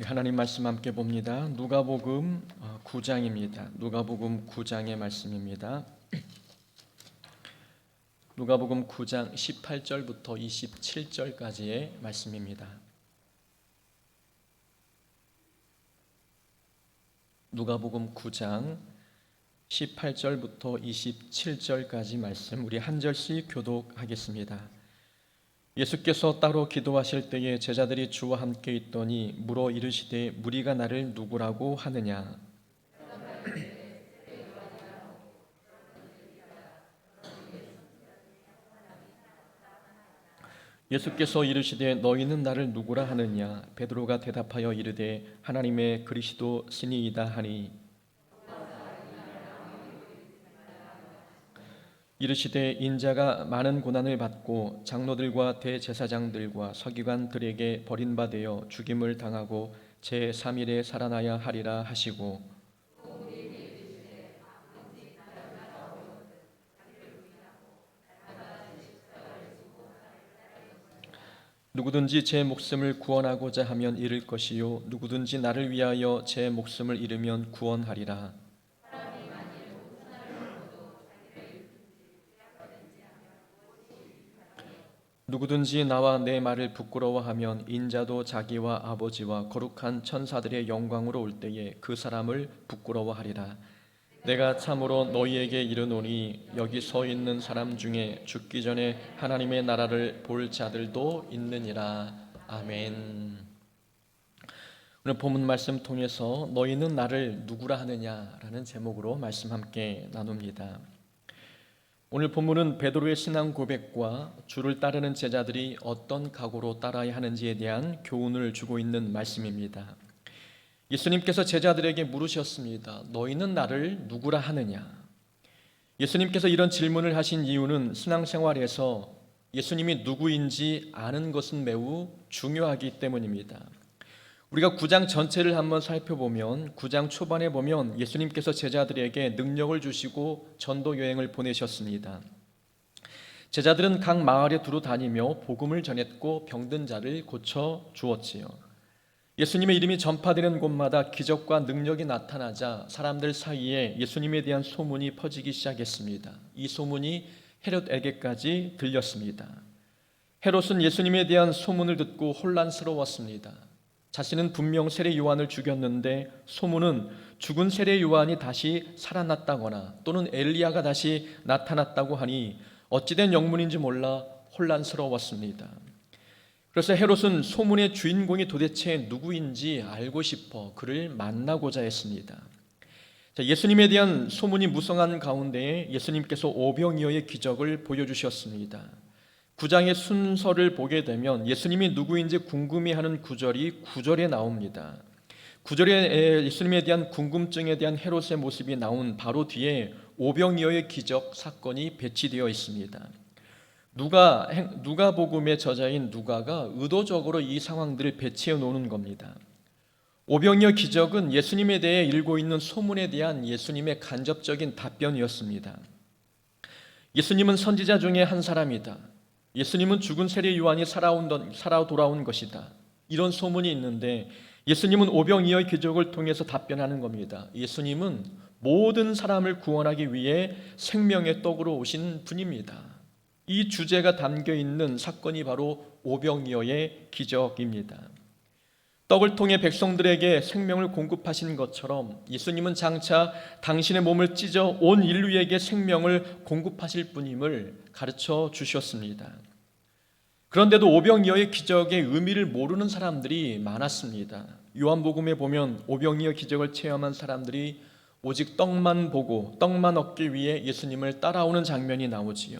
하나님 말씀 함께 봅니다. 누가복음 9장입니다. 누가복음 9장의 말씀입니다. 누가복음 9장 18절부터 27절까지의 말씀입니다. 누가복음 9장 18절부터 27절까지 말씀 우리 한 절씩 교독하겠습니다. 예수께서 따로 기도하실 때에 제자들이 주와 함께 있더니 물어 이르시되 무리가 나를 누구라고 하느냐. 예수께서 이르시되 너희는 나를 누구라 하느냐. 베드로가 대답하여 이르되 하나님의 그리스도시니이다 하니 이르시되 인자가 많은 고난을 받고 장로들과 대제사장들과 서기관들에게 버림받아 죽임을 당하고 제3일에 살아나야 하리라 하시고 누구든지 제 목숨을 구원하고자 하면 잃을 것이요 누구든지 나를 위하여 제 목숨을 잃으면 구원하리라. 누구든지 나와 내 말을 부끄러워하면 인자도 자기와 아버지와 거룩한 천사들의 영광으로 올 때에 그 사람을 부끄러워하리라. 내가 참으로 너희에게 이르노니 여기 서 있는 사람 중에 죽기 전에 하나님의 나라를 볼 자들도 있느니라. 아멘. 오늘 본문 말씀 통해서 너희는 나를 누구라 하느냐라는 제목으로 말씀 함께 나눕니다. 오늘 본문은 베드로의 신앙 고백과 주를 따르는 제자들이 어떤 각오로 따라야 하는지에 대한 교훈을 주고 있는 말씀입니다. 예수님께서 제자들에게 물으셨습니다. 너희는 나를 누구라 하느냐? 예수님께서 이런 질문을 하신 이유는 신앙생활에서 예수님이 누구인지 아는 것은 매우 중요하기 때문입니다. 우리가 9장 전체를 한번 살펴보면 9장 초반에 보면 예수님께서 제자들에게 능력을 주시고 전도 여행을 보내셨습니다. 제자들은 각 마을에 두루 다니며 복음을 전했고 병든 자를 고쳐 주었지요. 예수님의 이름이 전파되는 곳마다 기적과 능력이 나타나자 사람들 사이에 예수님에 대한 소문이 퍼지기 시작했습니다. 이 소문이 헤롯에게까지 들렸습니다. 헤롯은 예수님에 대한 소문을 듣고 혼란스러웠습니다. 자신은 분명 세례 요한을 죽였는데 소문은 죽은 세례 요한이 다시 살아났다거나 또는 엘리야가 다시 나타났다고 하니 어찌된 영문인지 몰라 혼란스러웠습니다. 그래서 헤롯은 소문의 주인공이 도대체 누구인지 알고 싶어 그를 만나고자 했습니다. 예수님에 대한 소문이 무성한 가운데 예수님께서 오병이어의 기적을 보여주셨습니다. 9장의 순서를 보게 되면 예수님이 누구인지 궁금해하는 구절이 9절에 나옵니다. 9절에 예수님에 대한 궁금증에 대한 헤롯의 모습이 나온 바로 뒤에 오병이어의 기적 사건이 배치되어 있습니다. 누가복음의 저자인 누가가 의도적으로 이 상황들을 배치해 놓는 겁니다. 오병이어 기적은 예수님에 대해 일고 있는 소문에 대한 예수님의 간접적인 답변이었습니다. 예수님은 선지자 중에 한 사람이다. 예수님은 죽은 세례 요한이 살아 돌아온 것이다. 이런 소문이 있는데 예수님은 오병이어의 기적을 통해서 답변하는 겁니다. 예수님은 모든 사람을 구원하기 위해 생명의 떡으로 오신 분입니다. 이 주제가 담겨 있는 사건이 바로 오병이어의 기적입니다. 떡을 통해 백성들에게 생명을 공급하신 것처럼 예수님은 장차 당신의 몸을 찢어 온 인류에게 생명을 공급하실 분임을 가르쳐 주셨습니다. 그런데도 오병이어의 기적의 의미를 모르는 사람들이 많았습니다. 요한복음에 보면 오병이어 기적을 체험한 사람들이 오직 떡만 보고 떡만 얻기 위해 예수님을 따라오는 장면이 나오지요.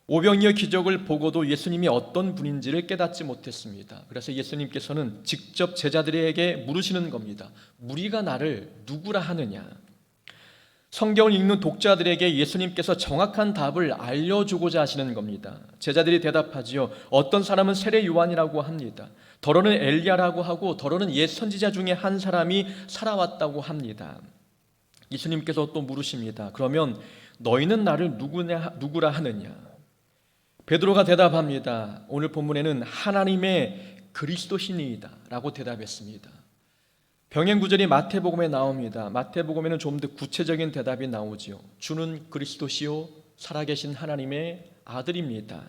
오병이어 기적을 보고도 예수님이 어떤 분인지를 깨닫지 못했습니다. 그래서 예수님께서는 직접 제자들에게 물으시는 겁니다. 무리가 나를 누구라 하느냐? 성경을 읽는 독자들에게 예수님께서 정확한 답을 알려주고자 하시는 겁니다. 제자들이 대답하지요. 어떤 사람은 세례 요한이라고 합니다. 더러는 엘리야라고 하고 더러는 옛 선지자 중에 한 사람이 살아왔다고 합니다. 예수님께서 또 물으십니다. 그러면 너희는 나를 누구라 하느냐? 베드로가 대답합니다. 오늘 본문에는 하나님의 그리스도시니이다 라고 대답했습니다. 병행 구절이 마태복음에 나옵니다. 마태복음에는 좀 더 구체적인 대답이 나오지요. 주는 그리스도시요 살아계신 하나님의 아들입니다.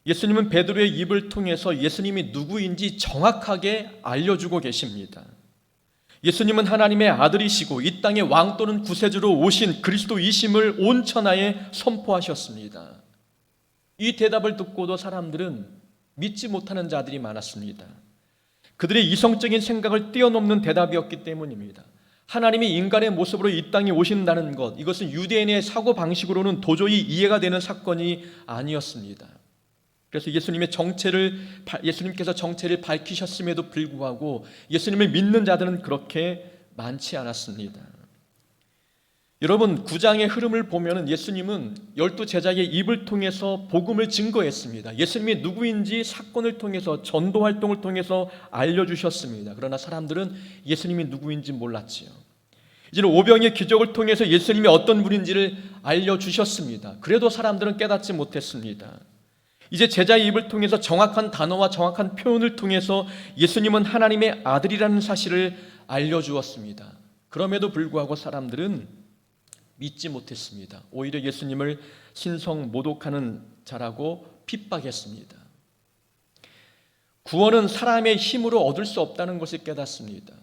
예수님은 베드로의 입을 통해서 예수님이 누구인지 정확하게 알려주고 계십니다. 예수님은 하나님의 아들이시고 이 땅에 왕 또는 구세주로 오신 그리스도이심을 온 천하에 선포하셨습니다. 이 대답을 듣고도 사람들은 믿지 못하는 자들이 많았습니다. 그들의 이성적인 생각을 뛰어넘는 대답이었기 때문입니다. 하나님이 인간의 모습으로 이 땅에 오신다는 것, 이것은 유대인의 사고방식으로는 도저히 이해가 되는 사건이 아니었습니다. 그래서 예수님께서 정체를 밝히셨음에도 불구하고 예수님을 믿는 자들은 그렇게 많지 않았습니다. 여러분, 9장의 흐름을 보면 예수님은 12제자의 입을 통해서 복음을 증거했습니다. 예수님이 누구인지 사건을 통해서, 전도 활동을 통해서 알려주셨습니다. 그러나 사람들은 예수님이 누구인지 몰랐지요. 이제는 오병이의 기적을 통해서 예수님이 어떤 분인지를 알려주셨습니다. 그래도 사람들은 깨닫지 못했습니다. 이제 제자의 입을 통해서 정확한 단어와 정확한 표현을 통해서 예수님은 하나님의 아들이라는 사실을 알려주었습니다. 그럼에도 불구하고 사람들은 믿지 못했습니다. 오히려 예수님을 신성 모독하는 자라고 핍박했습니다. 구원은 사람의 힘으로 얻을 수 없다는 것을 깨닫습니다.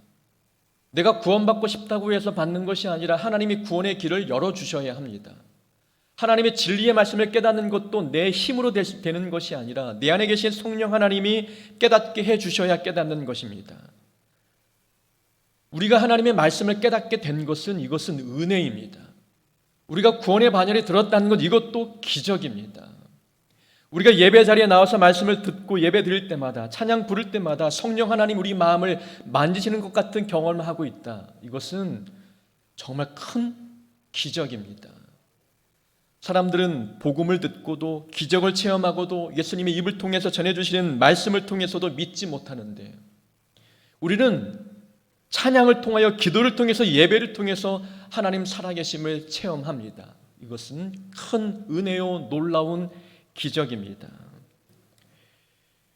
내가 구원받고 싶다고 해서 받는 것이 아니라 하나님이 구원의 길을 열어주셔야 합니다. 하나님의 진리의 말씀을 깨닫는 것도 내 힘으로 되는 것이 아니라 내 안에 계신 성령 하나님이 깨닫게 해주셔야 깨닫는 것입니다. 우리가 하나님의 말씀을 깨닫게 된 것은 이것은 은혜입니다. 우리가 구원의 반열에 들었다는 것, 이것도 기적입니다. 우리가 예배 자리에 나와서 말씀을 듣고 예배 드릴 때마다, 찬양 부를 때마다 성령 하나님 우리 마음을 만지시는 것 같은 경험을 하고 있다. 이것은 정말 큰 기적입니다. 사람들은 복음을 듣고도 기적을 체험하고도 예수님의 입을 통해서 전해주시는 말씀을 통해서도 믿지 못하는데, 우리는 찬양을 통하여 기도를 통해서 예배를 통해서 하나님 살아계심을 체험합니다. 이것은 큰 은혜요 놀라운 기적입니다.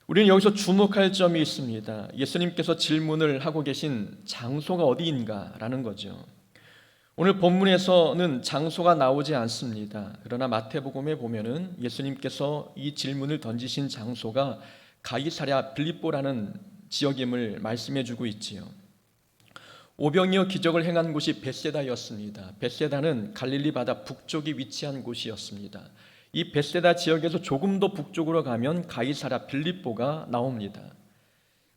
우리는 여기서 주목할 점이 있습니다. 예수님께서 질문을 하고 계신 장소가 어디인가라는 거죠. 오늘 본문에서는 장소가 나오지 않습니다. 그러나 마태복음에 보면은 예수님께서 이 질문을 던지신 장소가 가이사랴 빌립보라는 지역임을 말씀해 주고 있지요. 오병이어 기적을 행한 곳이 벳세다였습니다. 벳세다는 갈릴리 바다 북쪽에 위치한 곳이었습니다. 이 벳세다 지역에서 조금 더 북쪽으로 가면 가이사랴 빌립보가 나옵니다.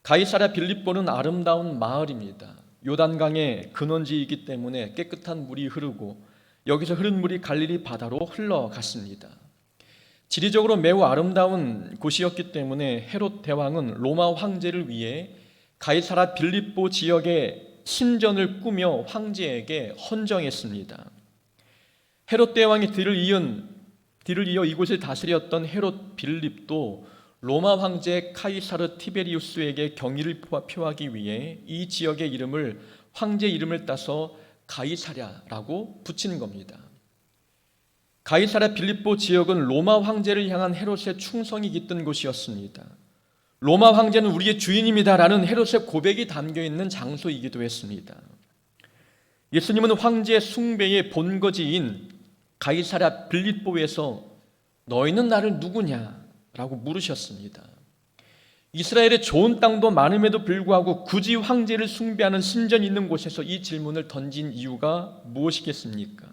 가이사랴 빌립보는 아름다운 마을입니다. 요단강의 근원지이기 때문에 깨끗한 물이 흐르고 여기서 흐른 물이 갈릴리 바다로 흘러갔습니다. 지리적으로 매우 아름다운 곳이었기 때문에 헤롯 대왕은 로마 황제를 위해 가이사랴 빌립보 지역에 신전을 꾸며 황제에게 헌정했습니다. 헤롯 대왕의 뒤를 이어 이곳을 다스렸던 헤롯 빌립도 로마 황제 카이사르 티베리우스에게 경의를 표하기 위해 이 지역의 이름을 황제 이름을 따서 가이사랴라고 붙인 겁니다. 가이사랴 빌립보 지역은 로마 황제를 향한 헤롯의 충성이 깃든 곳이었습니다. 로마 황제는 우리의 주인입니다라는 헤롯의 고백이 담겨있는 장소이기도 했습니다. 예수님은 황제의 숭배의 본거지인 가이사랴 빌립보에서 너희는 나를 누구냐? 라고 물으셨습니다. 이스라엘의 좋은 땅도 많음에도 불구하고 굳이 황제를 숭배하는 신전이 있는 곳에서 이 질문을 던진 이유가 무엇이겠습니까?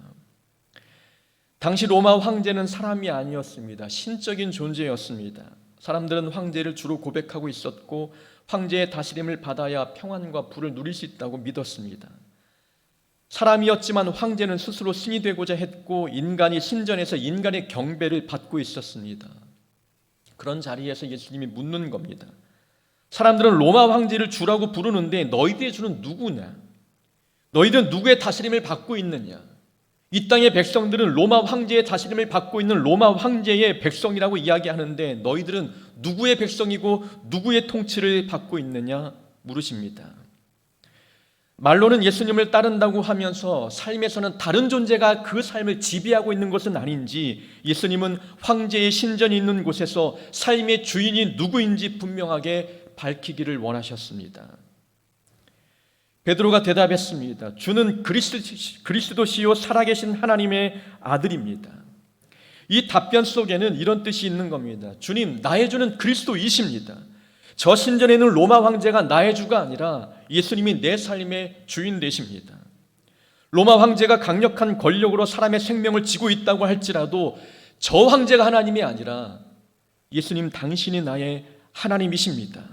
당시 로마 황제는 사람이 아니었습니다. 신적인 존재였습니다. 사람들은 황제를 주로 고백하고 있었고 황제의 다스림을 받아야 평안과 부를 누릴 수 있다고 믿었습니다. 사람이었지만 황제는 스스로 신이 되고자 했고 인간이 신전에서 인간의 경배를 받고 있었습니다. 그런 자리에서 예수님이 묻는 겁니다. 사람들은 로마 황제를 주라고 부르는데 너희들의 주는 누구냐? 너희들은 누구의 다스림을 받고 있느냐? 이 땅의 백성들은 로마 황제의 다스림을 받고 있는 로마 황제의 백성이라고 이야기하는데 너희들은 누구의 백성이고 누구의 통치를 받고 있느냐 물으십니다. 말로는 예수님을 따른다고 하면서 삶에서는 다른 존재가 그 삶을 지배하고 있는 것은 아닌지, 예수님은 황제의 신전이 있는 곳에서 삶의 주인이 누구인지 분명하게 밝히기를 원하셨습니다. 베드로가 대답했습니다. 주는 그리스도시요 살아계신 하나님의 아들입니다. 이 답변 속에는 이런 뜻이 있는 겁니다. 주님, 나의 주는 그리스도이십니다. 저 신전에 있는 로마 황제가 나의 주가 아니라 예수님이 내 삶의 주인 되십니다. 로마 황제가 강력한 권력으로 사람의 생명을 쥐고 있다고 할지라도 저 황제가 하나님이 아니라 예수님 당신이 나의 하나님이십니다.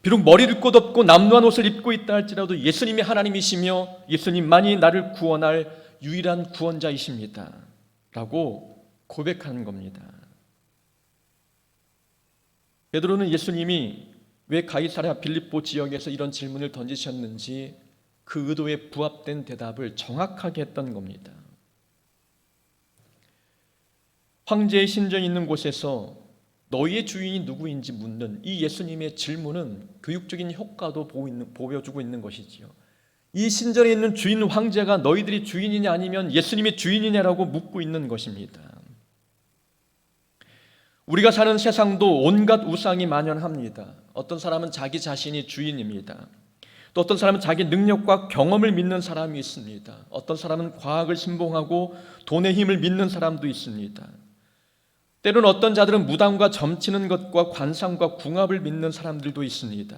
비록 머리를 꽂 없고 남루한 옷을 입고 있다 할지라도 예수님이 하나님이시며 예수님만이 나를 구원할 유일한 구원자이십니다. 라고 고백하는 겁니다. 베드로는 예수님이 왜 가이사랴 빌립보 지역에서 이런 질문을 던지셨는지 그 의도에 부합된 대답을 정확하게 했던 겁니다. 황제의 신전이 있는 곳에서 너희의 주인이 누구인지 묻는 이 예수님의 질문은 교육적인 효과도 보여주고 있는 것이지요. 이 신전에 있는 주인 황제가 너희들이 주인이냐 아니면 예수님이 주인이냐라고 묻고 있는 것입니다. 우리가 사는 세상도 온갖 우상이 만연합니다. 어떤 사람은 자기 자신이 주인입니다. 또 어떤 사람은 자기 능력과 경험을 믿는 사람이 있습니다. 어떤 사람은 과학을 신봉하고 돈의 힘을 믿는 사람도 있습니다. 때로는 어떤 자들은 무당과 점치는 것과 관상과 궁합을 믿는 사람들도 있습니다.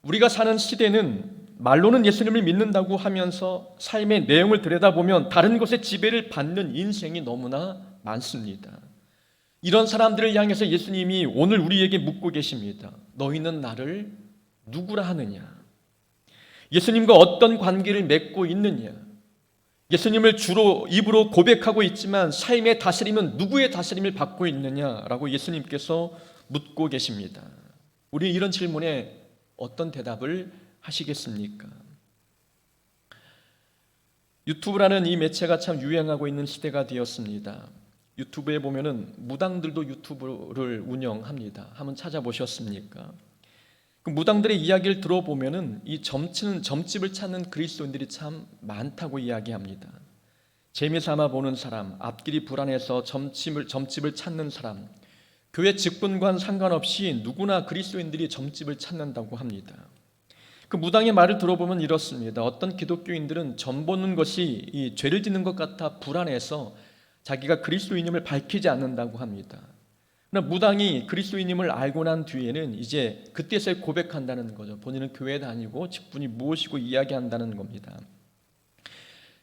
우리가 사는 시대는 말로는 예수님을 믿는다고 하면서 삶의 내용을 들여다보면 다른 것에 지배를 받는 인생이 너무나 많습니다. 이런 사람들을 향해서 예수님이 오늘 우리에게 묻고 계십니다. 너희는 나를 누구라 하느냐? 예수님과 어떤 관계를 맺고 있느냐? 예수님을 주로 입으로 고백하고 있지만 삶의 다스림은 누구의 다스림을 받고 있느냐라고 예수님께서 묻고 계십니다. 우리 이런 질문에 어떤 대답을 하시겠습니까? 유튜브라는 이 매체가 참 유행하고 있는 시대가 되었습니다. 유튜브에 보면은 무당들도 유튜브를 운영합니다. 한번 찾아보셨습니까? 그 무당들의 이야기를 들어보면은 이 점집을 찾는 그리스도인들이 참 많다고 이야기합니다. 재미삼아 보는 사람, 앞길이 불안해서 점집을 찾는 사람, 교회 직분과는 상관없이 누구나 그리스도인들이 점집을 찾는다고 합니다. 그 무당의 말을 들어보면 이렇습니다. 어떤 기독교인들은 점 보는 것이 이 죄를 짓는 것 같아 불안해서 자기가 그리스도인임을 밝히지 않는다고 합니다. 그러나 무당이 그리스도인임을 알고 난 뒤에는 이제 그때서야 고백한다는 거죠. 본인은 교회 다니고 직분이 무엇이고 이야기한다는 겁니다.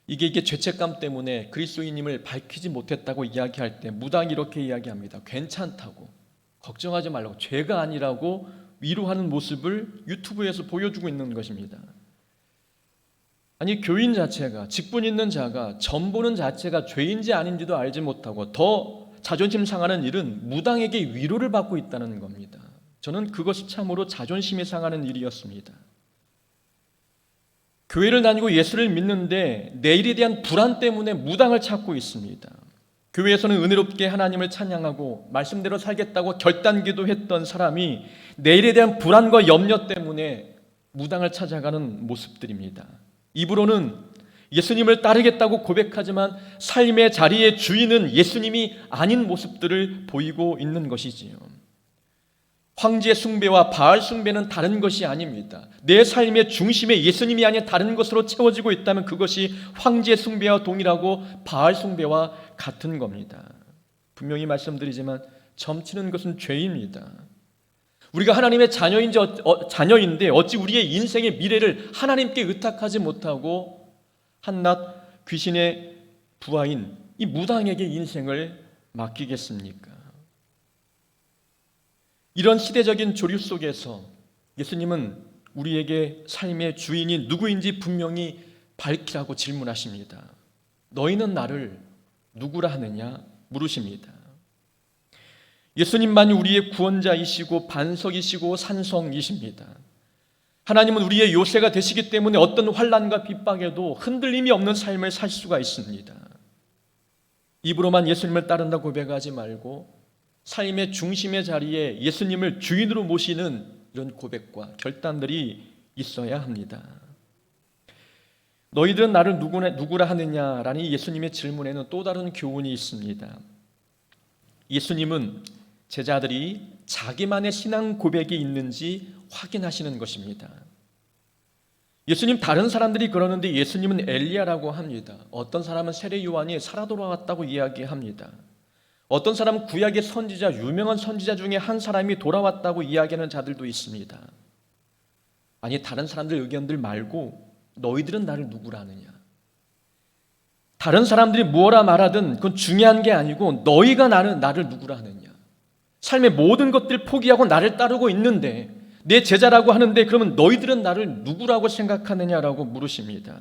이게 죄책감 때문에 그리스도인임을 밝히지 못했다고 이야기할 때 무당이 이렇게 이야기합니다. 괜찮다고, 걱정하지 말라고, 죄가 아니라고 위로하는 모습을 유튜브에서 보여주고 있는 것입니다. 아니, 교인 자체가, 직분 있는 자가 점 보는 자체가 죄인지 아닌지도 알지 못하고 더 자존심 상하는 일은 무당에게 위로를 받고 있다는 겁니다. 저는 그것이 참으로 자존심이 상하는 일이었습니다. 교회를 다니고 예수를 믿는데 내일에 대한 불안 때문에 무당을 찾고 있습니다. 교회에서는 은혜롭게 하나님을 찬양하고 말씀대로 살겠다고 결단기도 했던 사람이 내일에 대한 불안과 염려 때문에 무당을 찾아가는 모습들입니다. 입으로는 예수님을 따르겠다고 고백하지만 삶의 자리의 주인은 예수님이 아닌 모습들을 보이고 있는 것이지요. 황제 숭배와 바알 숭배는 다른 것이 아닙니다. 내 삶의 중심에 예수님이 아닌 다른 것으로 채워지고 있다면 그것이 황제 숭배와 동일하고 바알 숭배와 같은 겁니다. 분명히 말씀드리지만 점치는 것은 죄입니다. 우리가 하나님의 자녀인데 어찌 우리의 인생의 미래를 하나님께 의탁하지 못하고 한낱 귀신의 부하인 이 무당에게 인생을 맡기겠습니까? 이런 시대적인 조류 속에서 예수님은 우리에게 삶의 주인이 누구인지 분명히 밝히라고 질문하십니다. 너희는 나를 누구라 하느냐 물으십니다. 예수님만이 우리의 구원자이시고 반석이시고 산성이십니다. 하나님은 우리의 요새가 되시기 때문에 어떤 환난과 핍박에도 흔들림이 없는 삶을 살 수가 있습니다. 입으로만 예수님을 따른다고 고백하지 말고 삶의 중심의 자리에 예수님을 주인으로 모시는 이런 고백과 결단들이 있어야 합니다. 너희들은 나를 누구라 하느냐라는 예수님의 질문에는 또 다른 교훈이 있습니다. 예수님은 제자들이 자기만의 신앙 고백이 있는지 확인하시는 것입니다. 예수님 다른 사람들이 그러는데 예수님은 엘리야라고 합니다. 어떤 사람은 세례 요한이 살아 돌아왔다고 이야기합니다. 어떤 사람은 구약의 선지자, 유명한 선지자 중에 한 사람이 돌아왔다고 이야기하는 자들도 있습니다. 아니, 다른 사람들 의견들 말고 너희들은 나를 누구라 하느냐? 다른 사람들이 뭐라 말하든 그건 중요한 게 아니고 너희가 나를 누구라 하느냐? 삶의 모든 것들 포기하고 나를 따르고 있는데 내 제자라고 하는데 그러면 너희들은 나를 누구라고 생각하느냐라고 물으십니다.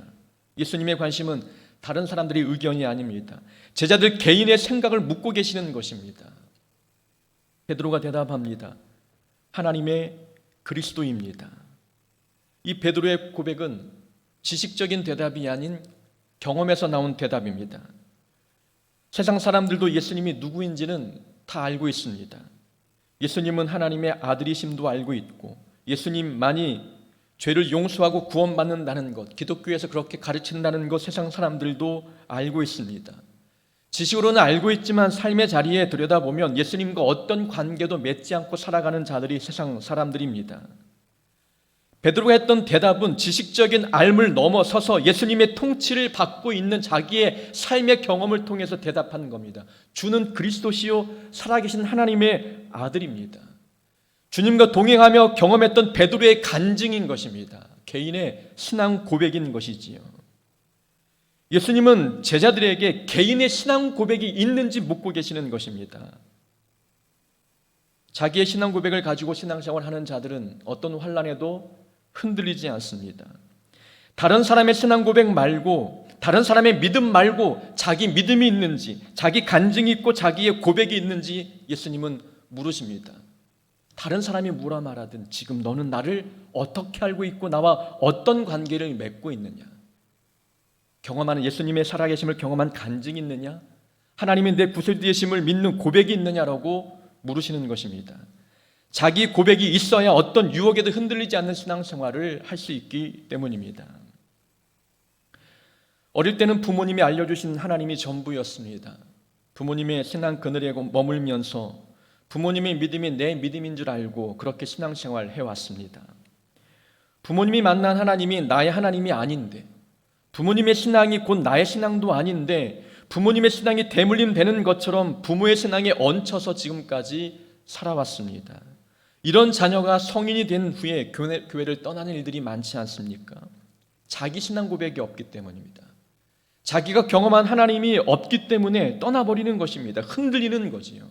예수님의 관심은 다른 사람들의 의견이 아닙니다. 제자들 개인의 생각을 묻고 계시는 것입니다. 베드로가 대답합니다. 하나님의 그리스도입니다. 이 베드로의 고백은 지식적인 대답이 아닌 경험에서 나온 대답입니다. 세상 사람들도 예수님이 누구인지는 다 알고 있습니다. 예수님은 하나님의 아들이심도 알고 있고 예수님만이 죄를 용서하고 구원받는다는 것, 기독교에서 그렇게 가르친다는 것 세상 사람들도 알고 있습니다. 지식으로는 알고 있지만 삶의 자리에 들여다보면 예수님과 어떤 관계도 맺지 않고 살아가는 자들이 세상 사람들입니다. 베드로가 했던 대답은 지식적인 알을 넘어서서 예수님의 통치를 받고 있는 자기의 삶의 경험을 통해서 대답하는 겁니다. 주는 그리스도시요 살아계신 하나님의 아들입니다. 주님과 동행하며 경험했던 베드로의 간증인 것입니다. 개인의 신앙 고백인 것이지요. 예수님은 제자들에게 개인의 신앙 고백이 있는지 묻고 계시는 것입니다. 자기의 신앙 고백을 가지고 신앙생활을 하는 자들은 어떤 환난에도 흔들리지 않습니다. 다른 사람의 신앙 고백 말고, 다른 사람의 믿음 말고 자기 믿음이 있는지, 자기 간증이 있고 자기의 고백이 있는지 예수님은 물으십니다. 다른 사람이 뭐라 말하든 지금 너는 나를 어떻게 알고 있고 나와 어떤 관계를 맺고 있느냐? 경험하는 예수님의 살아계심을 경험한 간증이 있느냐? 하나님의 내 구세주이심을 믿는 고백이 있느냐라고 물으시는 것입니다. 자기 고백이 있어야 어떤 유혹에도 흔들리지 않는 신앙생활을 할 수 있기 때문입니다. 어릴 때는 부모님이 알려주신 하나님이 전부였습니다. 부모님의 신앙 그늘에 머물면서 부모님의 믿음이 내 믿음인 줄 알고 그렇게 신앙생활을 해왔습니다. 부모님이 만난 하나님이 나의 하나님이 아닌데, 부모님의 신앙이 곧 나의 신앙도 아닌데 부모님의 신앙이 대물림되는 것처럼 부모의 신앙에 얹혀서 지금까지 살아왔습니다. 이런 자녀가 성인이 된 후에 교회를 떠나는 일들이 많지 않습니까? 자기 신앙 고백이 없기 때문입니다. 자기가 경험한 하나님이 없기 때문에 떠나버리는 것입니다. 흔들리는 거지요.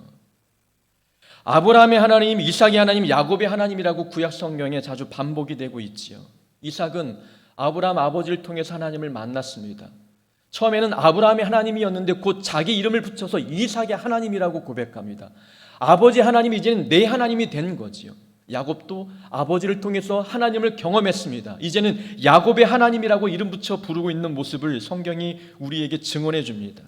아브라함의 하나님, 이삭의 하나님, 야곱의 하나님이라고 구약 성경에 자주 반복이 되고 있지요. 이삭은 아브라함 아버지를 통해서 하나님을 만났습니다. 처음에는 아브라함의 하나님이었는데 곧 자기 이름을 붙여서 이삭의 하나님이라고 고백합니다. 아버지 하나님이 이제는 내 하나님이 된 거지요. 야곱도 아버지를 통해서 하나님을 경험했습니다. 이제는 야곱의 하나님이라고 이름 붙여 부르고 있는 모습을 성경이 우리에게 증언해 줍니다.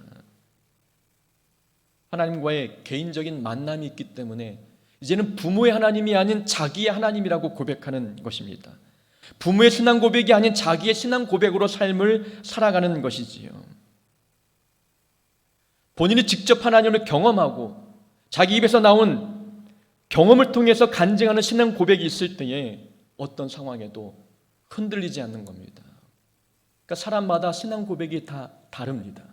하나님과의 개인적인 만남이 있기 때문에 이제는 부모의 하나님이 아닌 자기의 하나님이라고 고백하는 것입니다. 부모의 신앙 고백이 아닌 자기의 신앙 고백으로 삶을 살아가는 것이지요. 본인이 직접 하나님을 경험하고 자기 입에서 나온 경험을 통해서 간증하는 신앙 고백이 있을 때에 어떤 상황에도 흔들리지 않는 겁니다. 그러니까 사람마다 신앙 고백이 다 다릅니다.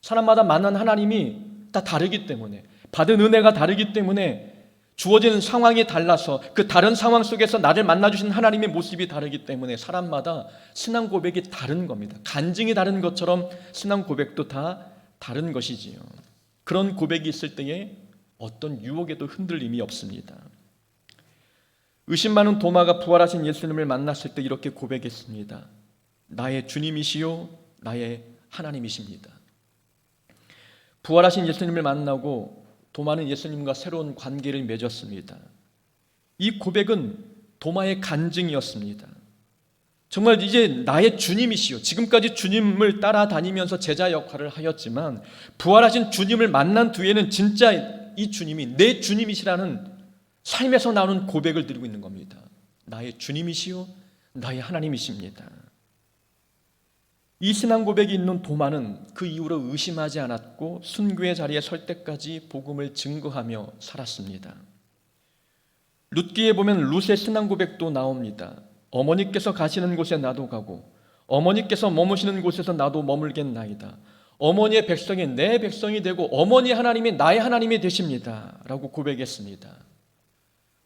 사람마다 만난 하나님이 다 다르기 때문에, 받은 은혜가 다르기 때문에 주어지는 상황이 달라서 그 다른 상황 속에서 나를 만나주신 하나님의 모습이 다르기 때문에 사람마다 신앙 고백이 다른 겁니다. 간증이 다른 것처럼 신앙 고백도 다 다른 것이지요. 그런 고백이 있을 때에 어떤 유혹에도 흔들림이 없습니다. 의심 많은 도마가 부활하신 예수님을 만났을 때 이렇게 고백했습니다. 나의 주님이시요 나의 하나님이십니다. 부활하신 예수님을 만나고 도마는 예수님과 새로운 관계를 맺었습니다. 이 고백은 도마의 간증이었습니다. 정말 이제 나의 주님이시요, 지금까지 주님을 따라다니면서 제자 역할을 하였지만 부활하신 주님을 만난 뒤에는 진짜 이 주님이 내 주님이시라는 삶에서 나오는 고백을 드리고 있는 겁니다. 나의 주님이시요 나의 하나님이십니다. 이 신앙 고백이 있는 도마는 그 이후로 의심하지 않았고 순교의 자리에 설 때까지 복음을 증거하며 살았습니다. 룻기에 보면 룻의 신앙 고백도 나옵니다. 어머니께서 가시는 곳에 나도 가고 어머니께서 머무시는 곳에서 나도 머물겠나이다. 어머니의 백성이 내 백성이 되고 어머니 하나님이 나의 하나님이 되십니다 라고 고백했습니다.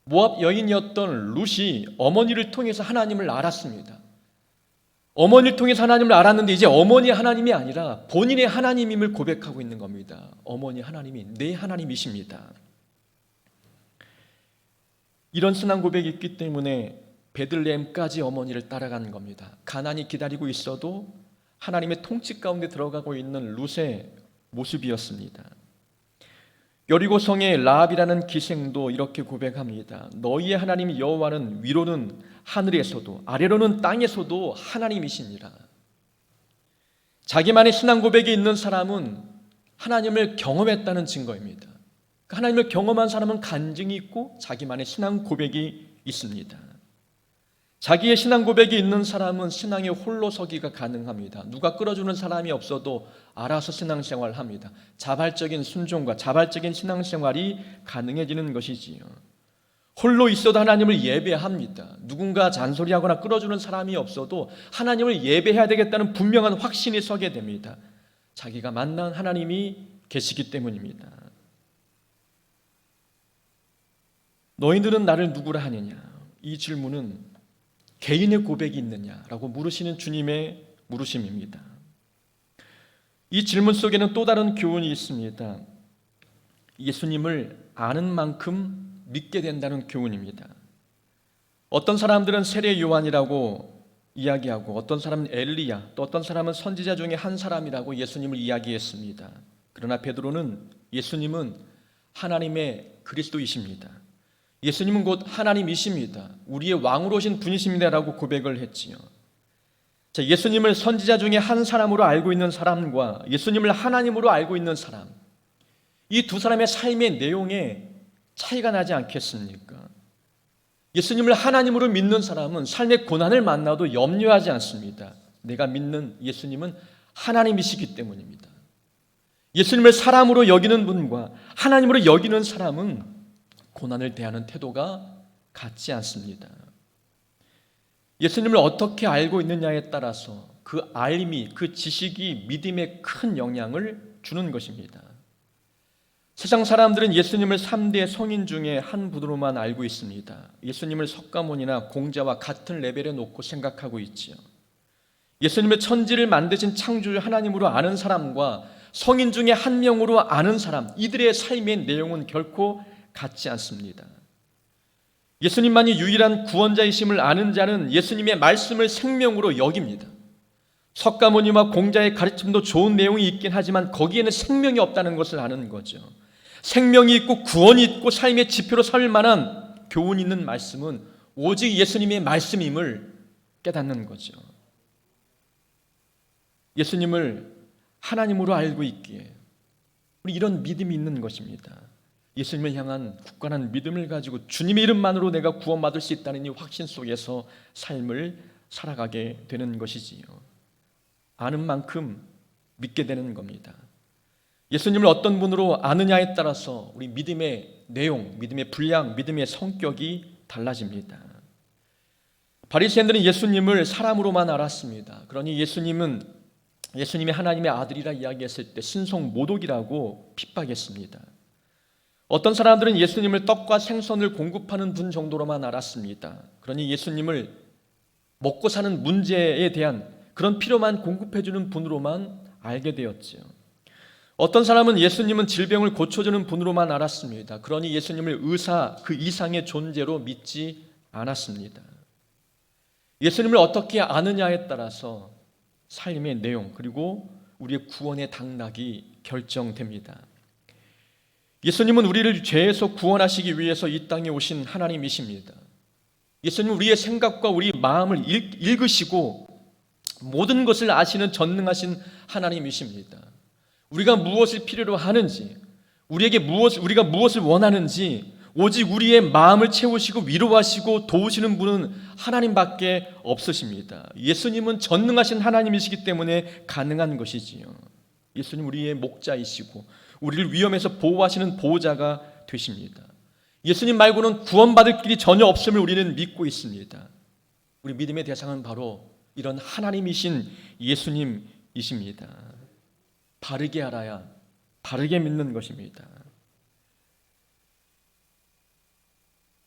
모압 여인이었던 룻이 어머니를 통해서 하나님을 알았습니다. 어머니를 통해서 하나님을 알았는데 이제 어머니 하나님이 아니라 본인의 하나님임을 고백하고 있는 겁니다. 어머니 하나님이 내 하나님이십니다. 이런 신앙 고백이 있기 때문에 베들레헴까지 어머니를 따라가는 겁니다. 가난이 기다리고 있어도 하나님의 통치 가운데 들어가고 있는 룻의 모습이었습니다. 여리고성의 라합이라는 기생도 이렇게 고백합니다. 너희의 하나님 여호와는 위로는 하늘에서도 아래로는 땅에서도 하나님이시니라. 자기만의 신앙 고백이 있는 사람은 하나님을 경험했다는 증거입니다. 하나님을 경험한 사람은 간증이 있고 자기만의 신앙 고백이 있습니다. 자기의 신앙 고백이 있는 사람은 신앙의 홀로서기가 가능합니다. 누가 끌어주는 사람이 없어도 알아서 신앙생활을 합니다. 자발적인 순종과 자발적인 신앙생활이 가능해지는 것이지요. 홀로 있어도 하나님을 예배합니다. 누군가 잔소리하거나 끌어주는 사람이 없어도 하나님을 예배해야 되겠다는 분명한 확신이 서게 됩니다. 자기가 만난 하나님이 계시기 때문입니다. 너희들은 나를 누구라 하느냐? 이 질문은 개인의 고백이 있느냐라고 물으시는 주님의 물으심입니다. 이 질문 속에는 또 다른 교훈이 있습니다. 예수님을 아는 만큼 믿게 된다는 교훈입니다. 어떤 사람들은 세례 요한이라고 이야기하고 어떤 사람은 엘리야, 또 어떤 사람은 선지자 중에 한 사람이라고 예수님을 이야기했습니다. 그러나 베드로는 예수님은 하나님의 그리스도이십니다. 예수님은 곧 하나님이십니다. 우리의 왕으로 오신 분이십니다라고 고백을 했지요. 자, 예수님을 선지자 중에 한 사람으로 알고 있는 사람과 예수님을 하나님으로 알고 있는 사람, 이 두 사람의 삶의 내용에 차이가 나지 않겠습니까? 예수님을 하나님으로 믿는 사람은 삶의 고난을 만나도 염려하지 않습니다. 내가 믿는 예수님은 하나님이시기 때문입니다. 예수님을 사람으로 여기는 분과 하나님으로 여기는 사람은 고난을 대하는 태도가 같지 않습니다. 예수님을 어떻게 알고 있느냐에 따라서 그 알미, 그 지식이 믿음에 큰 영향을 주는 것입니다. 세상 사람들은 예수님을 3대 성인 중에 한 분으로만 알고 있습니다. 예수님을 석가모니나 공자와 같은 레벨에 놓고 생각하고 있지요. 예수님의 천지를 만드신 창조주 하나님으로 아는 사람과 성인 중에 한 명으로 아는 사람, 이들의 삶의 내용은 결코 같지 않습니다. 예수님만이 유일한 구원자이심을 아는 자는 예수님의 말씀을 생명으로 여깁니다. 석가모니와 공자의 가르침도 좋은 내용이 있긴 하지만 거기에는 생명이 없다는 것을 아는 거죠. 생명이 있고 구원이 있고 삶의 지표로 설 만한 교훈이 있는 말씀은 오직 예수님의 말씀임을 깨닫는 거죠. 예수님을 하나님으로 알고 있기에 우리 이런 믿음이 있는 것입니다. 예수님을 향한 굳건한 믿음을 가지고 주님의 이름만으로 내가 구원받을 수 있다는 이 확신 속에서 삶을 살아가게 되는 것이지요. 아는 만큼 믿게 되는 겁니다. 예수님을 어떤 분으로 아느냐에 따라서 우리 믿음의 내용, 믿음의 분량, 믿음의 성격이 달라집니다. 바리새인들은 예수님을 사람으로만 알았습니다. 그러니 예수님이 하나님의 아들이라 이야기했을 때 신성 모독이라고 핍박했습니다. 어떤 사람들은 예수님을 떡과 생선을 공급하는 분 정도로만 알았습니다. 그러니 예수님을 먹고 사는 문제에 대한 그런 필요만 공급해주는 분으로만 알게 되었지요. 어떤 사람은 예수님은 질병을 고쳐주는 분으로만 알았습니다. 그러니 예수님을 의사 그 이상의 존재로 믿지 않았습니다. 예수님을 어떻게 아느냐에 따라서 삶의 내용 그리고 우리의 구원의 당락이 결정됩니다. 예수님은 우리를 죄에서 구원하시기 위해서 이 땅에 오신 하나님이십니다. 예수님은 우리의 생각과 우리 마음을 읽으시고 모든 것을 아시는 전능하신 하나님이십니다. 우리가 무엇을 필요로 하는지, 우리가 무엇을 원하는지 오직 우리의 마음을 채우시고 위로하시고 도우시는 분은 하나님밖에 없으십니다. 예수님은 전능하신 하나님이시기 때문에 가능한 것이지요. 예수님 우리의 목자이시고 우리를 위험에서 보호하시는 보호자가 되십니다. 예수님 말고는 구원받을 길이 전혀 없음을 우리는 믿고 있습니다. 우리 믿음의 대상은 바로 이런 하나님이신 예수님이십니다. 바르게 알아야 바르게 믿는 것입니다.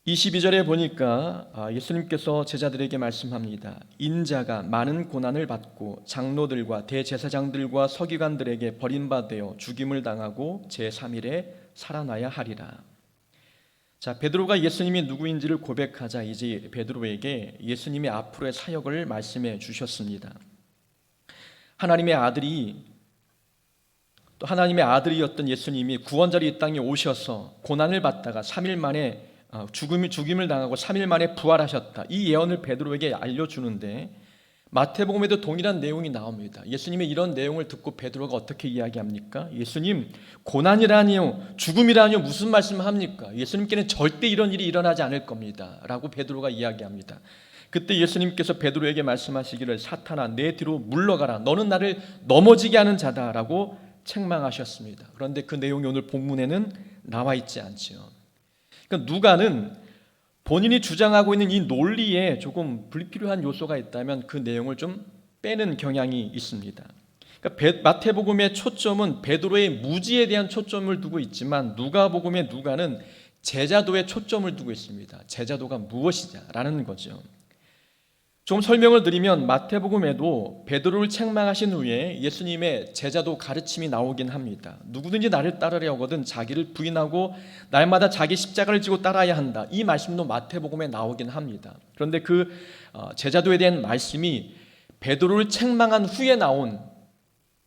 22절에 보니까 예수님께서 제자들에게 말씀합니다. 인자가 많은 고난을 받고 장로들과 대제사장들과 서기관들에게 버림받아 죽임을 당하고 제3일에 살아나야 하리라. 자, 베드로가 예수님이 누구인지를 고백하자 이제 베드로에게 예수님이 앞으로의 사역을 말씀해 주셨습니다. 하나님의 아들이었던 예수님이 구원자로 이 땅에 오셔서 고난을 받다가 3일 만에 죽임을 당하고 3일 만에 부활하셨다. 이 예언을 베드로에게 알려주는데 마태복음에도 동일한 내용이 나옵니다. 예수님의 이런 내용을 듣고 베드로가 어떻게 이야기합니까? 예수님, 고난이라니요, 죽음이라니요, 무슨 말씀합니까? 예수님께는 절대 이런 일이 일어나지 않을 겁니다 라고 베드로가 이야기합니다. 그때 예수님께서 베드로에게 말씀하시기를 사탄아 내 뒤로 물러가라, 너는 나를 넘어지게 하는 자다 라고 책망하셨습니다. 그런데 그 내용이 오늘 본문에는 나와 있지 않죠. 그러니까 누가는 본인이 주장하고 있는 이 논리에 조금 불필요한 요소가 있다면 그 내용을 좀 빼는 경향이 있습니다. 그러니까 마태복음의 초점은 베드로의 무지에 대한 초점을 두고 있지만 누가복음의 누가는 제자도에 초점을 두고 있습니다. 제자도가 무엇이냐라는 거죠. 좀 설명을 드리면 마태복음에도 베드로를 책망하신 후에 예수님의 제자도 가르침이 나오긴 합니다. 누구든지 나를 따르려거든 자기를 부인하고 날마다 자기 십자가를 지고 따라야 한다. 이 말씀도 마태복음에 나오긴 합니다. 그런데 그 제자도에 대한 말씀이 베드로를 책망한 후에 나온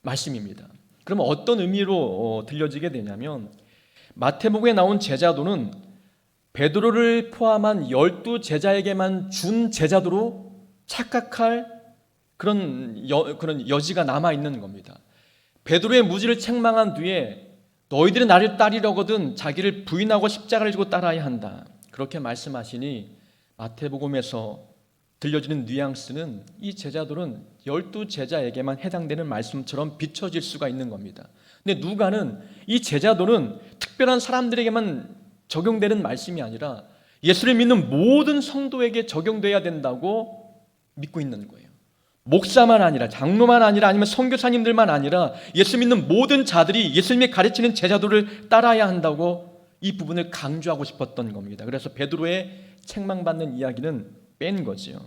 말씀입니다. 그러면 어떤 의미로 들려지게 되냐면 마태복음에 나온 제자도는 베드로를 포함한 12제자에게만 준 제자도로 착각할 그런 여지가 남아있는 겁니다. 베드로의 무지를 책망한 뒤에 너희들은 나를 따르려거든 자기를 부인하고 십자가를 지고 따라야 한다. 그렇게 말씀하시니 마태복음에서 들려지는 뉘앙스는 이 제자들은 12제자에게만 해당되는 말씀처럼 비춰질 수가 있는 겁니다. 근데 누가는 이 제자들은 특별한 사람들에게만 적용되는 말씀이 아니라 예수를 믿는 모든 성도에게 적용돼야 된다고 믿고 있는 거예요. 목사만 아니라 장로만 아니라 아니면 선교사님들만 아니라 예수 믿는 모든 자들이 예수님이 가르치는 제자도를 따라야 한다고 이 부분을 강조하고 싶었던 겁니다. 그래서 베드로의 책망받는 이야기는 뺀 거죠.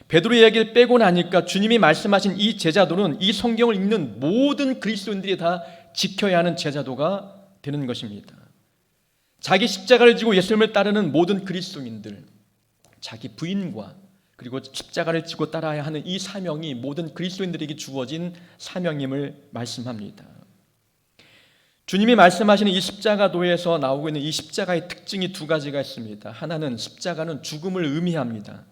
베드로 이야기를 빼고 나니까 주님이 말씀하신 이 제자도는 이 성경을 읽는 모든 그리스도인들이 다 지켜야 하는 제자도가 되는 것입니다. 자기 십자가를 지고 예수님을 따르는 모든 그리스도인들, 자기 부인과 그리고 십자가를 지고 따라야 하는 이 사명이 모든 그리스도인들에게 주어진 사명임을 말씀합니다. 주님이 말씀하시는 이 십자가도에서 나오고 있는 이 십자가의 특징이 두 가지가 있습니다. 하나는 십자가는 죽음을 의미합니다.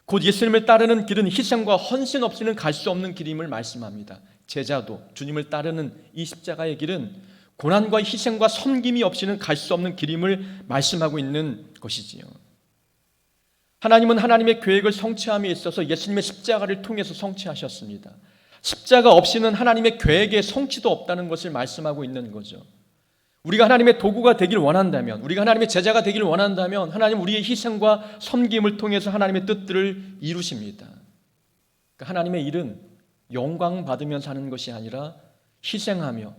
곧 예수님을 따르는 길은 희생과 헌신 없이는 갈 수 없는 길임을 말씀합니다. 제자도, 주님을 따르는 이 십자가의 길은 고난과 희생과 섬김이 없이는 갈 수 없는 길임을 말씀하고 있는 것이지요. 하나님은 하나님의 계획을 성취함에 있어서 예수님의 십자가를 통해서 성취하셨습니다. 십자가 없이는 하나님의 계획의 성취도 없다는 것을 말씀하고 있는 거죠. 우리가 하나님의 도구가 되길 원한다면, 우리가 하나님의 제자가 되길 원한다면 하나님 우리의 희생과 섬김을 통해서 하나님의 뜻들을 이루십니다. 그러니까 하나님의 일은 영광 받으며 사는 것이 아니라 희생하며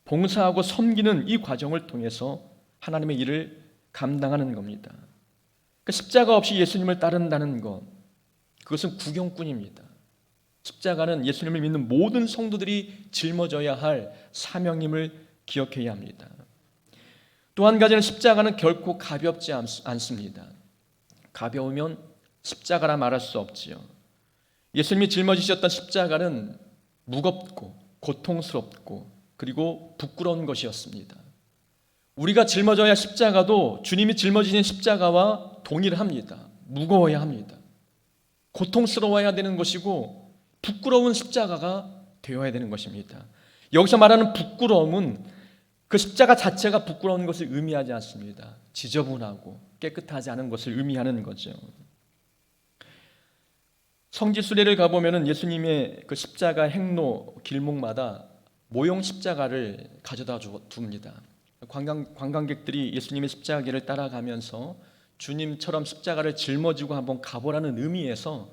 봉사하고 섬기는 이 과정을 통해서 하나님의 일을 감당하는 겁니다. 십자가 없이 예수님을 따른다는 것, 그것은 구경꾼입니다. 십자가는 예수님을 믿는 모든 성도들이 짊어져야 할 사명임을 기억해야 합니다. 또 한 가지는 십자가는 결코 가볍지 않습니다. 가벼우면 십자가라 말할 수 없지요. 예수님이 짊어지셨던 십자가는 무겁고 고통스럽고 그리고 부끄러운 것이었습니다. 우리가 짊어져야 할 십자가도 주님이 짊어지신 십자가와 동일합니다. 무거워야 합니다. 고통스러워야 되는 것이고 부끄러운 십자가가 되어야 되는 것입니다. 여기서 말하는 부끄러움은 그 십자가 자체가 부끄러운 것을 의미하지 않습니다. 지저분하고 깨끗하지 않은 것을 의미하는 거죠. 성지 순례를 가보면 예수님의 그 십자가 행로 길목마다 모형 십자가를 가져다 둡니다. 관광객들이 예수님의 십자가길을 따라가면서 주님처럼 십자가를 짊어지고 한번 가보라는 의미에서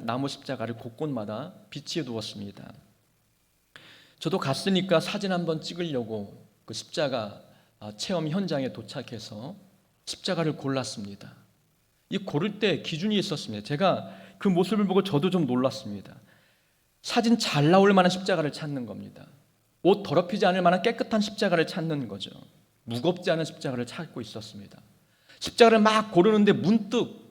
나무 십자가를 곳곳마다 비치해 두었습니다. 저도 갔으니까 사진 한번 찍으려고 그 십자가 체험 현장에 도착해서 십자가를 골랐습니다. 이 고를 때 기준이 있었습니다. 제가 그 모습을 보고 저도 좀 놀랐습니다. 사진 잘 나올 만한 십자가를 찾는 겁니다. 옷 더럽히지 않을 만한 깨끗한 십자가를 찾는 거죠. 무겁지 않은 십자가를 찾고 있었습니다. 십자가를 막 고르는데 문득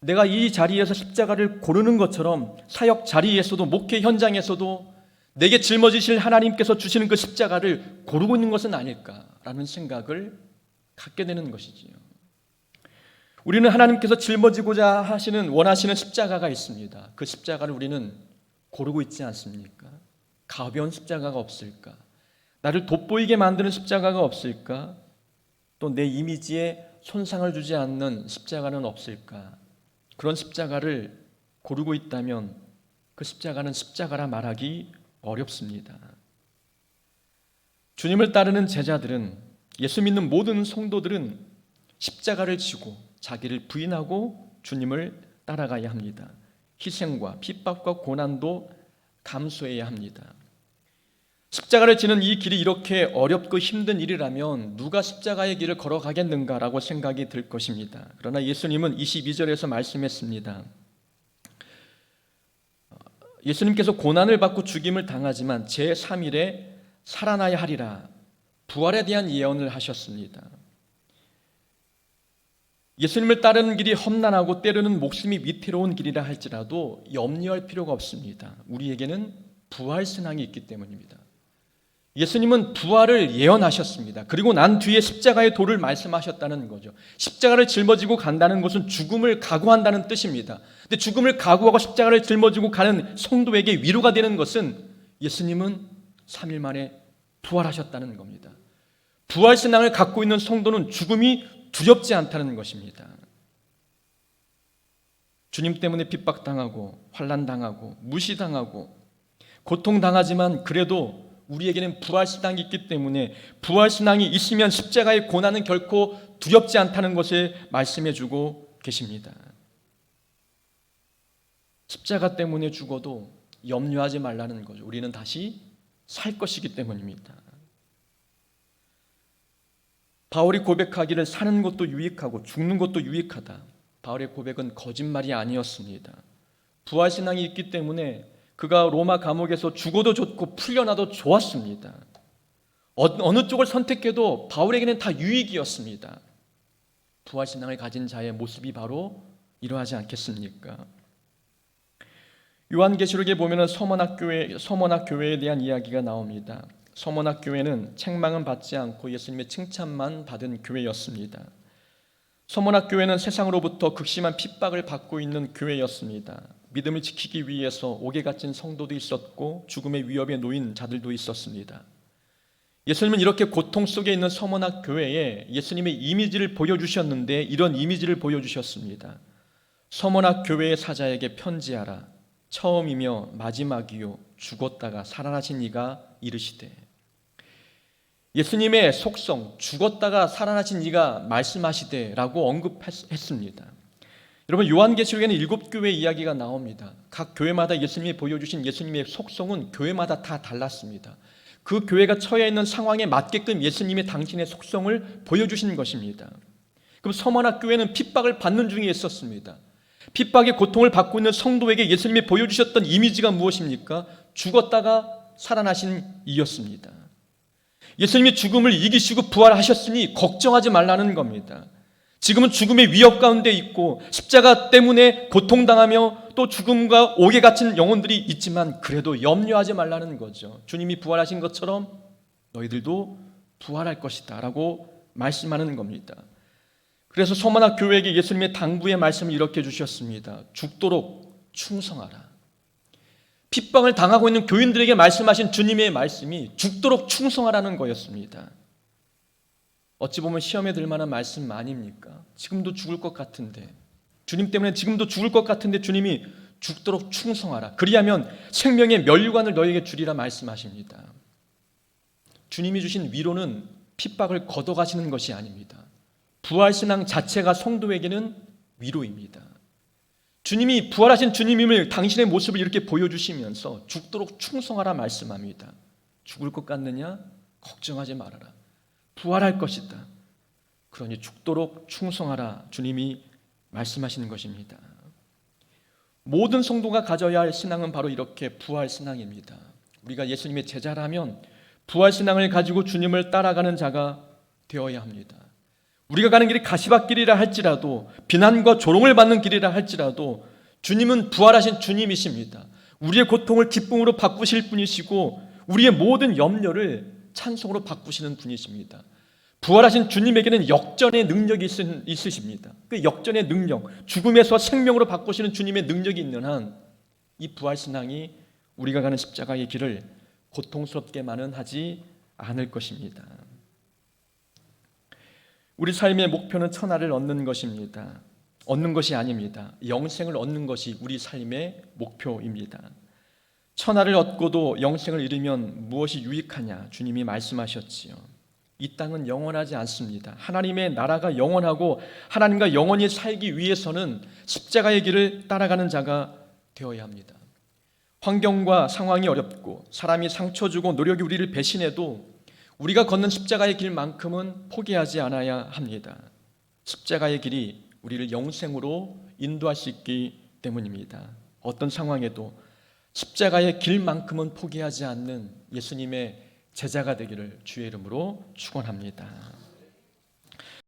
내가 이 자리에서 십자가를 고르는 것처럼 사역 자리에서도 목회 현장에서도 내게 짊어지실 하나님께서 주시는 그 십자가를 고르고 있는 것은 아닐까라는 생각을 갖게 되는 것이지요. 우리는 하나님께서 짊어지고자 원하시는 십자가가 있습니다. 그 십자가를 우리는 고르고 있지 않습니까? 가벼운 십자가가 없을까? 나를 돋보이게 만드는 십자가가 없을까? 또 내 이미지에 손상을 주지 않는 십자가는 없을까? 그런 십자가를 고르고 있다면 그 십자가는 십자가라 말하기 어렵습니다. 주님을 따르는 제자들은, 예수 믿는 모든 성도들은 십자가를 지고 자기를 부인하고 주님을 따라가야 합니다. 희생과 핍박과 고난도 감수해야 합니다. 십자가를 지는 이 길이 이렇게 어렵고 힘든 일이라면 누가 십자가의 길을 걸어가겠는가라고 생각이 들 것입니다. 그러나 예수님은 22절에서 말씀했습니다. 예수님께서 고난을 받고 죽임을 당하지만 제3일에 살아나야 하리라, 부활에 대한 예언을 하셨습니다. 예수님을 따르는 길이 험난하고 때로는 목숨이 위태로운 길이라 할지라도 염려할 필요가 없습니다. 우리에게는 부활 신앙이 있기 때문입니다. 예수님은 부활을 예언하셨습니다. 그리고 난 뒤에 십자가의 도를 말씀하셨다는 거죠. 십자가를 짊어지고 간다는 것은 죽음을 각오한다는 뜻입니다. 근데 죽음을 각오하고 십자가를 짊어지고 가는 성도에게 위로가 되는 것은 예수님은 3일 만에 부활하셨다는 겁니다. 부활 신앙을 갖고 있는 성도는 죽음이 두렵지 않다는 것입니다. 주님 때문에 핍박당하고 환난당하고 무시당하고 고통당하지만 그래도 우리에게는 부활신앙이 있기 때문에 부활신앙이 있으면 십자가의 고난은 결코 두렵지 않다는 것을 말씀해주고 계십니다. 십자가 때문에 죽어도 염려하지 말라는 거죠. 우리는 다시 살 것이기 때문입니다. 바울이 고백하기를 사는 것도 유익하고 죽는 것도 유익하다. 바울의 고백은 거짓말이 아니었습니다. 부활신앙이 있기 때문에 그가 로마 감옥에서 죽어도 좋고 풀려나도 좋았습니다. 어느 쪽을 선택해도 바울에게는 다 유익이었습니다. 부활신앙을 가진 자의 모습이 바로 이러하지 않겠습니까? 요한계시록에 보면 서머나 교회에 대한 이야기가 나옵니다. 서머나 교회는 책망은 받지 않고 예수님의 칭찬만 받은 교회였습니다. 서머나 교회는 세상으로부터 극심한 핍박을 받고 있는 교회였습니다. 믿음을 지키기 위해서 옥에 갇힌 성도도 있었고 죽음의 위협에 놓인 자들도 있었습니다. 예수님은 이렇게 고통 속에 있는 서머나 교회에 예수님의 이미지를 보여주셨는데 이런 이미지를 보여주셨습니다. 서머나 교회의 사자에게 편지하라. 처음이며 마지막이요 죽었다가 살아나신 이가 이르시되. 예수님의 속성, 죽었다가 살아나신 이가 말씀하시되라고 언급했습니다. 여러분, 요한계시록에는 7교회 이야기가 나옵니다. 각 교회마다 예수님이 보여주신 예수님의 속성은 교회마다 다 달랐습니다. 그 교회가 처해 있는 상황에 맞게끔 예수님이 당신의 속성을 보여주신 것입니다. 그럼 서머나 교회는 핍박을 받는 중에 있었습니다. 핍박의 고통을 받고 있는 성도에게 예수님이 보여주셨던 이미지가 무엇입니까? 죽었다가 살아나신 이였습니다. 예수님이 죽음을 이기시고 부활하셨으니 걱정하지 말라는 겁니다. 지금은 죽음의 위협 가운데 있고 십자가 때문에 고통당하며 또 죽음과 옥에 갇힌 영혼들이 있지만 그래도 염려하지 말라는 거죠. 주님이 부활하신 것처럼 너희들도 부활할 것이다 라고 말씀하는 겁니다. 그래서 서머나 교회에게 예수님의 당부의 말씀을 이렇게 주셨습니다. 죽도록 충성하라. 핍박을 당하고 있는 교인들에게 말씀하신 주님의 말씀이 죽도록 충성하라는 거였습니다. 어찌 보면 시험에 들 만한 말씀 아닙니까? 지금도 죽을 것 같은데, 주님 때문에 지금도 죽을 것 같은데 주님이 죽도록 충성하라. 그리하면 생명의 면류관을 너에게 주리라 말씀하십니다. 주님이 주신 위로는 핍박을 걷어가시는 것이 아닙니다. 부활신앙 자체가 성도에게는 위로입니다. 주님이 부활하신 주님임을 당신의 모습을 이렇게 보여주시면서 죽도록 충성하라 말씀합니다. 죽을 것 같느냐? 걱정하지 말아라. 부활할 것이다. 그러니 죽도록 충성하라 주님이 말씀하시는 것입니다. 모든 성도가 가져야 할 신앙은 바로 이렇게 부활 신앙입니다. 우리가 예수님의 제자라면 부활 신앙을 가지고 주님을 따라가는 자가 되어야 합니다. 우리가 가는 길이 가시밭길이라 할지라도, 비난과 조롱을 받는 길이라 할지라도 주님은 부활하신 주님이십니다. 우리의 고통을 기쁨으로 바꾸실 분이시고 우리의 모든 염려를 찬송으로 바꾸시는 분이십니다. 부활하신 주님에게는 역전의 능력이 있으십니다. 그 역전의 능력, 죽음에서 생명으로 바꾸시는 주님의 능력이 있는 한 이 부활신앙이 우리가 가는 십자가의 길을 고통스럽게만은 하지 않을 것입니다. 우리 삶의 목표는 천하를 얻는 것입니다. 얻는 것이 아닙니다. 영생을 얻는 것이 우리 삶의 목표입니다. 천하를 얻고도 영생을 잃으면 무엇이 유익하냐? 주님이 말씀하셨지요. 이 땅은 영원하지 않습니다. 하나님의 나라가 영원하고 하나님과 영원히 살기 위해서는 십자가의 길을 따라가는 자가 되어야 합니다. 환경과 상황이 어렵고 사람이 상처 주고 노력이 우리를 배신해도 우리가 걷는 십자가의 길만큼은 포기하지 않아야 합니다. 십자가의 길이 우리를 영생으로 인도할 수 있기 때문입니다. 어떤 상황에도 십자가의 길만큼은 포기하지 않는 예수님의 제자가 되기를 주의 이름으로 축원합니다.